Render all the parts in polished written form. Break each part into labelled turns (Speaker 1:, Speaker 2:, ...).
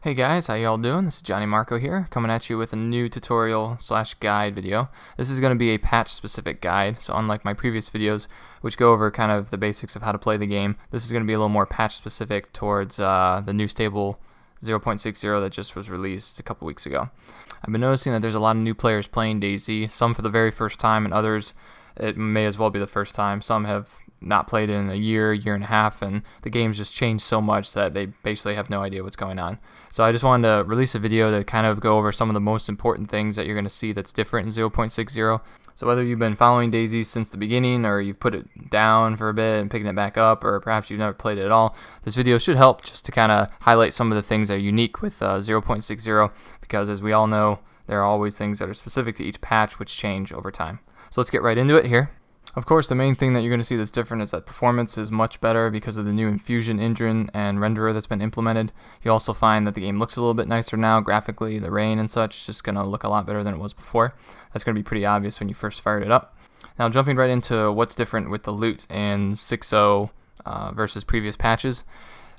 Speaker 1: Hey guys, how y'all doing? This is Johnny Marco here, coming at you with a new tutorial slash guide video. This is going to be a patch specific guide, so unlike my previous videos, which go over kind of the basics of how to play the game, this is going to be a little more patch specific towards the new stable 0.60 that just was released a couple weeks ago. I've been noticing that there's a lot of new players playing DayZ, some for the very first time, and others it may as well be the first time. Some have not played in a year and a half, and the game's just changed so much that they basically have no idea what's going on. So I just wanted to release a video to kind of go over some of the most important things that you're going to see that's different in 0.60. So whether you've been following DayZ since the beginning, or you've put it down for a bit and picking it back up, or perhaps you've never played it at all, this video should help just to kind of highlight some of the things that are unique with 0.60, because as we all know, there are always things that are specific to each patch which change over time. So let's get right into it here. Of course, the main thing that you're going to see that's different is that performance is much better because of the new Infusion engine and renderer that's been implemented. You also find that the game looks a little bit nicer now graphically. The rain and such is just going to look a lot better than it was before. That's going to be pretty obvious when you first fired it up. Now jumping right into what's different with the loot in 6.0 versus previous patches.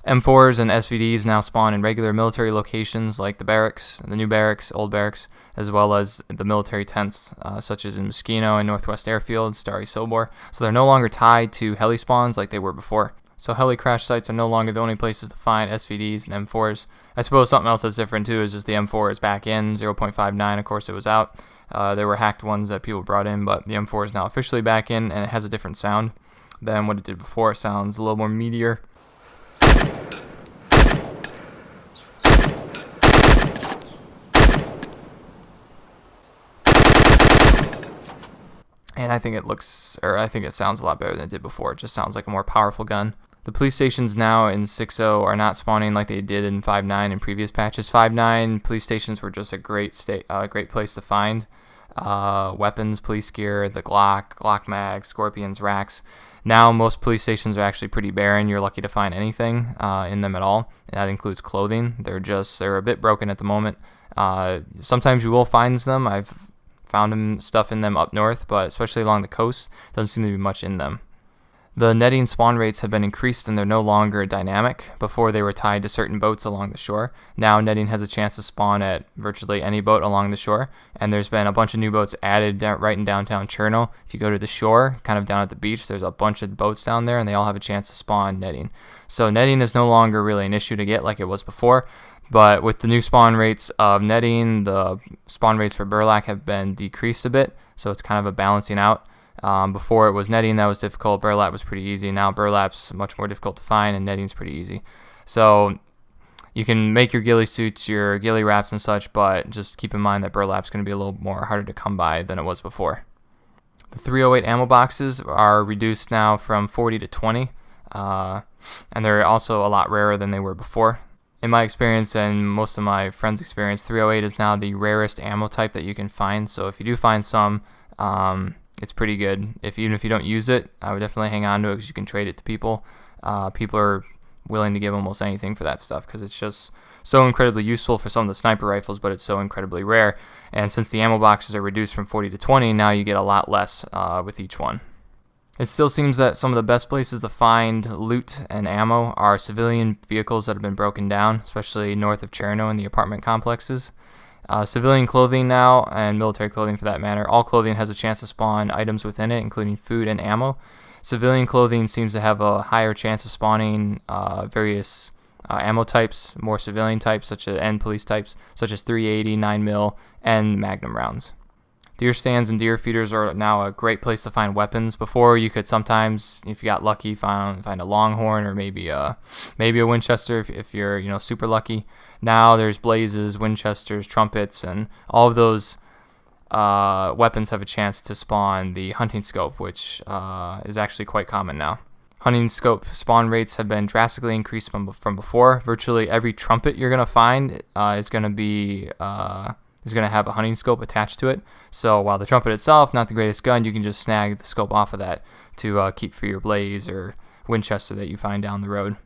Speaker 1: M4s and SVDs now spawn in regular military locations like the barracks, the new barracks, old barracks, as well as the military tents such as in Moschino and Northwest Airfield, Stary Sobor. So they're no longer tied to heli spawns like they were before. So heli crash sites are no longer the only places to find SVDs and M4s. I suppose something else that's different too is just the M4 is back in 0.59. Of course it was out. There were hacked ones that people brought in, but the M4 is now officially back in, and it has a different sound than what it did before. It sounds a little more meatier. And I think it sounds a lot better than it did before. It just sounds like a more powerful gun. The police stations now in 6.0 are not spawning like they did in 5.9 in previous patches. 5.9 police stations were just a great place to find weapons, police gear, the Glock mag, Scorpions, racks. Now most police stations are actually pretty barren. You're lucky to find anything in them at all. And that includes clothing. They're a bit broken at the moment. Sometimes you will find them. I've found stuff in them up north, but especially along the coast, doesn't seem to be much in them. The netting spawn rates have been increased, and they're no longer dynamic. Before they were tied to certain boats along the shore. Now netting has a chance to spawn at virtually any boat along the shore, and there's been a bunch of new boats added right in downtown Cherno. If you go to the shore, kind of down at the beach, there's a bunch of boats down there, and they all have a chance to spawn netting. So netting is no longer really an issue to get like it was before. But with the new spawn rates of netting, the spawn rates for burlap have been decreased a bit, so it's kind of a balancing out. Before it was netting that was difficult, burlap was pretty easy. Now burlap's much more difficult to find, and netting's pretty easy. So you can make your ghillie suits, your ghillie wraps and such, but just keep in mind that burlap's going to be a little more harder to come by than it was before. The 308 ammo boxes are reduced now from 40 to 20, and they're also a lot rarer than they were before. In my experience and most of my friends' experience, 308 is now the rarest ammo type that you can find. So if you do find some, it's pretty good. Even if you don't use it, I would definitely hang on to it because you can trade it to people. People are willing to give almost anything for that stuff because it's just so incredibly useful for some of the sniper rifles, but it's so incredibly rare. And since the ammo boxes are reduced from 40 to 20, now you get a lot less with each one. It still seems that some of the best places to find loot and ammo are civilian vehicles that have been broken down, especially north of Cherno in the apartment complexes. Civilian clothing now, and military clothing for that matter, all clothing has a chance to spawn items within it, including food and ammo. Civilian clothing seems to have a higher chance of spawning various ammo types, more civilian types, and police types, such as 380, 9mm, and Magnum rounds. Deer stands and deer feeders are now a great place to find weapons. Before, you could sometimes, if you got lucky, find a Longhorn or maybe a Winchester if you're super lucky. Now there's blazes, Winchesters, trumpets, and all of those weapons have a chance to spawn the hunting scope, which is actually quite common now. Hunting scope spawn rates have been drastically increased from before. Virtually every trumpet you're gonna find is gonna have a hunting scope attached to it. So while the trumpet itself, not the greatest gun, you can just snag the scope off of that to keep for your blaze or Winchester that you find down the road.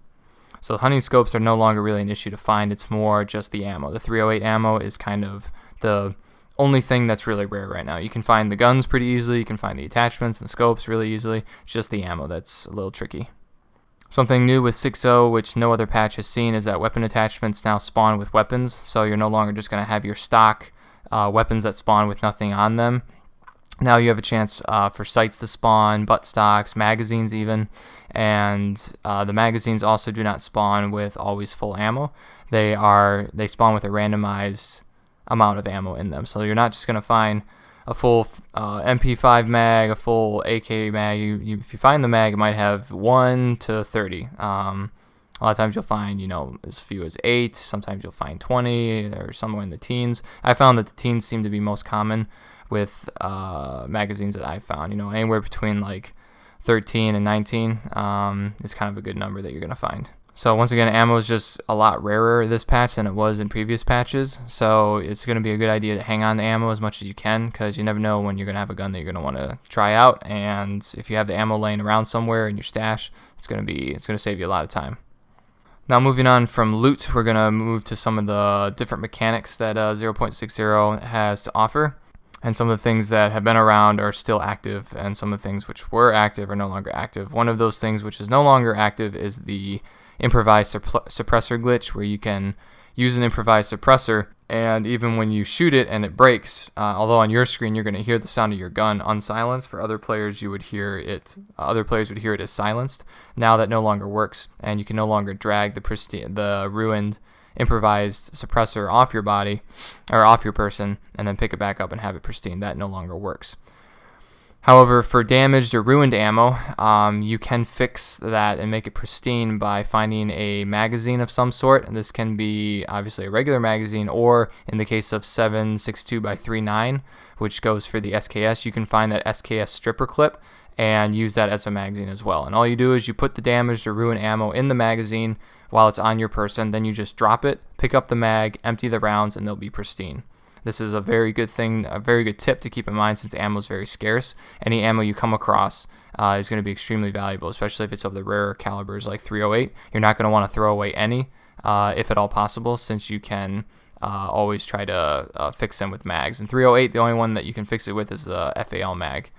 Speaker 1: So hunting scopes are no longer really an issue to find. It's more just the ammo. The 308 ammo is kind of the only thing that's really rare right now. You can find the guns pretty easily. You can find the attachments and scopes really easily. It's just the ammo that's a little tricky. Something new with 6.0, which no other patch has seen, is that weapon attachments now spawn with weapons, so you're no longer just going to have your stock weapons that spawn with nothing on them. Now you have a chance for sights to spawn, butt stocks, magazines even, and the magazines also do not spawn with always full ammo. They spawn with a randomized amount of ammo in them, so you're not just going to find a full MP5 mag, a full AK mag. If you find the mag, it might have 1 to 30. A lot of times you'll find, as few as 8. Sometimes you'll find 20 or somewhere in the teens. I found that the teens seem to be most common with magazines that I've found. Anywhere between like 13 and 19 is kind of a good number that you're going to find. So once again, ammo is just a lot rarer this patch than it was in previous patches. So it's going to be a good idea to hang on to ammo as much as you can, because you never know when you're going to have a gun that you're going to want to try out. And if you have the ammo laying around somewhere in your stash, it's going to save you a lot of time. Now moving on from loot, we're going to move to some of the different mechanics that 0.60 has to offer. And some of the things that have been around are still active, and some of the things which were active are no longer active. One of those things which is no longer active is the improvised suppressor glitch, where you can use an improvised suppressor, and even when you shoot it and it breaks, although on your screen you're going to hear the sound of your gun unsilenced, for other players you would hear it. Other players would hear it as silenced. Now that no longer works, and you can no longer drag the ruined improvised suppressor off your body or off your person and then pick it back up and have it pristine. That no longer works. However, for damaged or ruined ammo, you can fix that and make it pristine by finding a magazine of some sort. And this can be obviously a regular magazine, or in the case of 7.62x3.9, which goes for the SKS, you can find that SKS stripper clip and use that as a magazine as well. And all you do is you put the damaged or ruined ammo in the magazine while it's on your person, then you just drop it, pick up the mag, empty the rounds, and they'll be pristine. This is a very good thing, a very good tip to keep in mind, since ammo is very scarce. Any ammo you come across is going to be extremely valuable, especially if it's of the rarer calibers like 308. You're not going to want to throw away any, if at all possible, since you can always try to fix them with mags. And 308, the only one that you can fix it with is the FAL mag,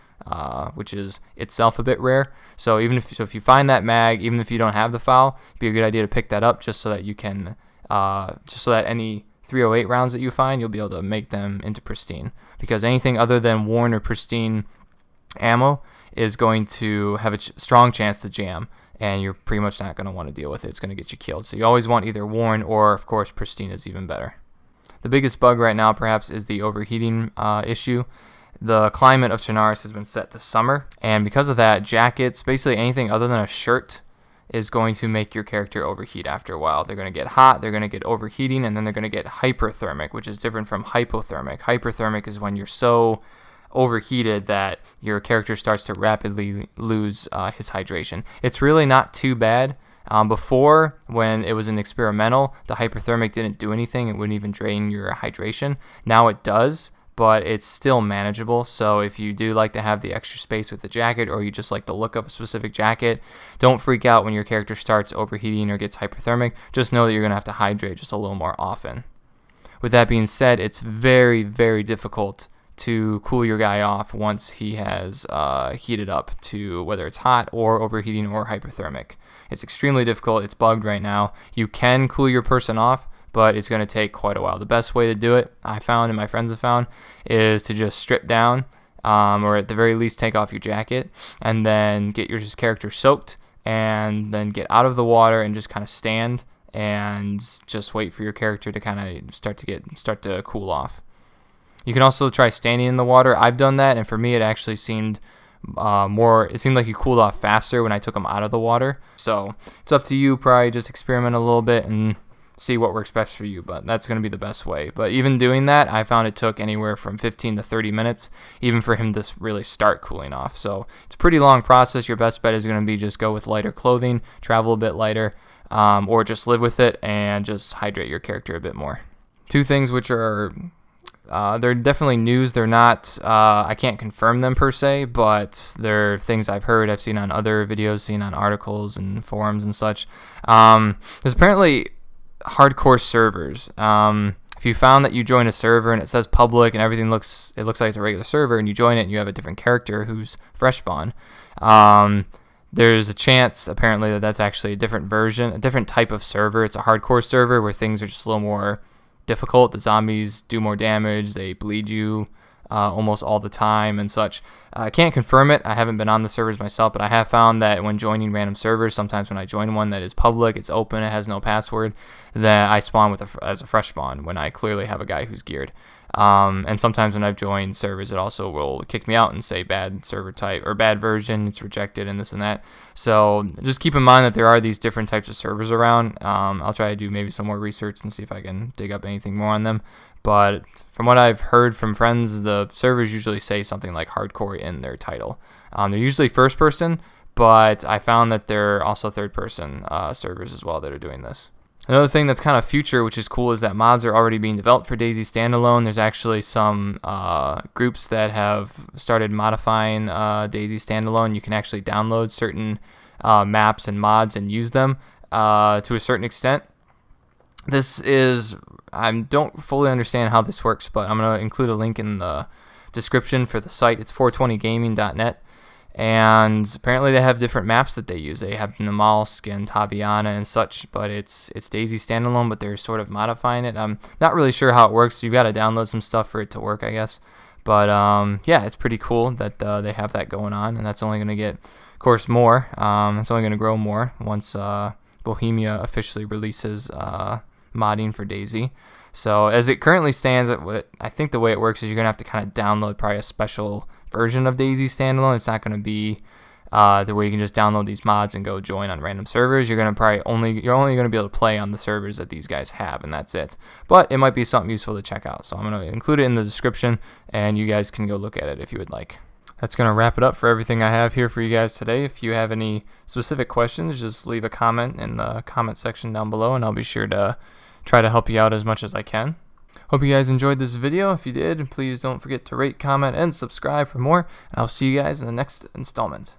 Speaker 1: which is itself a bit rare. So if you find that mag, even if you don't have the file, it'd be a good idea to pick that up, just so that you can, just so that any 308 rounds that you find, you'll be able to make them into pristine, because anything other than worn or pristine ammo is going to have a strong chance to jam, and you're pretty much not going to want to deal with it. It's going to get you killed. So you always want either worn or, of course, pristine is even better. The biggest bug right now perhaps is the overheating issue. The climate of Chernarus has been set to summer, and because of that, jackets, basically anything other than a shirt, is going to make your character overheat after a while. They're going to get hot, they're going to get overheating, and then they're going to get hyperthermic, which is different from hypothermic. Hyperthermic is when you're so overheated that your character starts to rapidly lose his hydration. It's really not too bad. Before, when it was an experimental, the hyperthermic didn't do anything. It wouldn't even drain your hydration. Now it does, but it's still manageable. So if you do like to have the extra space with the jacket, or you just like the look of a specific jacket, don't freak out when your character starts overheating or gets hyperthermic. Just know that you're going to have to hydrate just a little more often. With that being said, it's very, very difficult to cool your guy off once he has heated up to whether it's hot or overheating or hyperthermic. It's extremely difficult. It's bugged right now. You can cool your person off, but it's going to take quite a while. The best way to do it, I found and my friends have found, is to just strip down, or at the very least take off your jacket, and then get your character soaked, and then get out of the water and just kind of stand and just wait for your character to kind of start to cool off. You can also try standing in the water. I've done that, and for me it actually seemed it seemed like you cooled off faster when I took them out of the water. So it's up to you. Probably just experiment a little bit and see what works best for you, but that's going to be the best way. But even doing that, I found it took anywhere from 15 to 30 minutes even for him to really start cooling off. So it's a pretty long process. Your best bet is going to be just go with lighter clothing, travel a bit lighter, or just live with it and just hydrate your character a bit more. Two things which are they're definitely news. They're not, I can't confirm them per se, but they're things I've heard, I've seen on other videos, seen on articles and forums and such. There's apparently hardcore servers. If you found that you join a server and it says public and everything looks like it's a regular server, and you join it and you have a different character who's fresh spawn, There's a chance, apparently, that that's actually a different version, a different type of server. It's a hardcore server where things are just a little more difficult. The zombies do more damage. They bleed you almost all the time and such. I can't confirm it. I haven't been on the servers myself, but I have found that when joining random servers, sometimes when I join one that is public, it's open, it has no password, that I spawn as a fresh spawn when I clearly have a guy who's geared. And sometimes when I've joined servers, it also will kick me out and say bad server type or bad version, it's rejected and this and that. So just keep in mind that there are these different types of servers around. I'll try to do maybe some more research and see if I can dig up anything more on them. But from what I've heard from friends, the servers usually say something like hardcore in their title. They're usually first person, but I found that there are also third person servers as well that are doing this. Another thing that's kind of future, which is cool, is that mods are already being developed for DayZ Standalone. There's actually some groups that have started modifying DayZ Standalone. You can actually download certain maps and mods and use them to a certain extent. This is, I don't fully understand how this works, but I'm going to include a link in the description for the site. It's 420gaming.net. And apparently they have different maps that they use. They have Namalsk and Taviana and such, but it's DayZ Standalone, but they're sort of modifying it. I'm not really sure how it works. You've got to download some stuff for it to work, I guess. But yeah, it's pretty cool that they have that going on, and that's only going to get, of course, more. It's only going to grow more once Bohemia officially releases modding for DayZ. So as it currently stands, I think the way it works is you're going to have to kind of download probably a special version of DayZ Standalone. It's not going to be the way you can just download these mods and go join on random servers. You're only going to be able to play on the servers that these guys have, and that's it. But it might be something useful to check out. So I'm going to include it in the description, and you guys can go look at it if you would like. That's going to wrap it up for everything I have here for you guys today. If you have any specific questions, just leave a comment in the comment section down below, and I'll be sure to try to help you out as much as I can. Hope you guys enjoyed this video. If you did, please don't forget to rate, comment, and subscribe for more. And I'll see you guys in the next installment.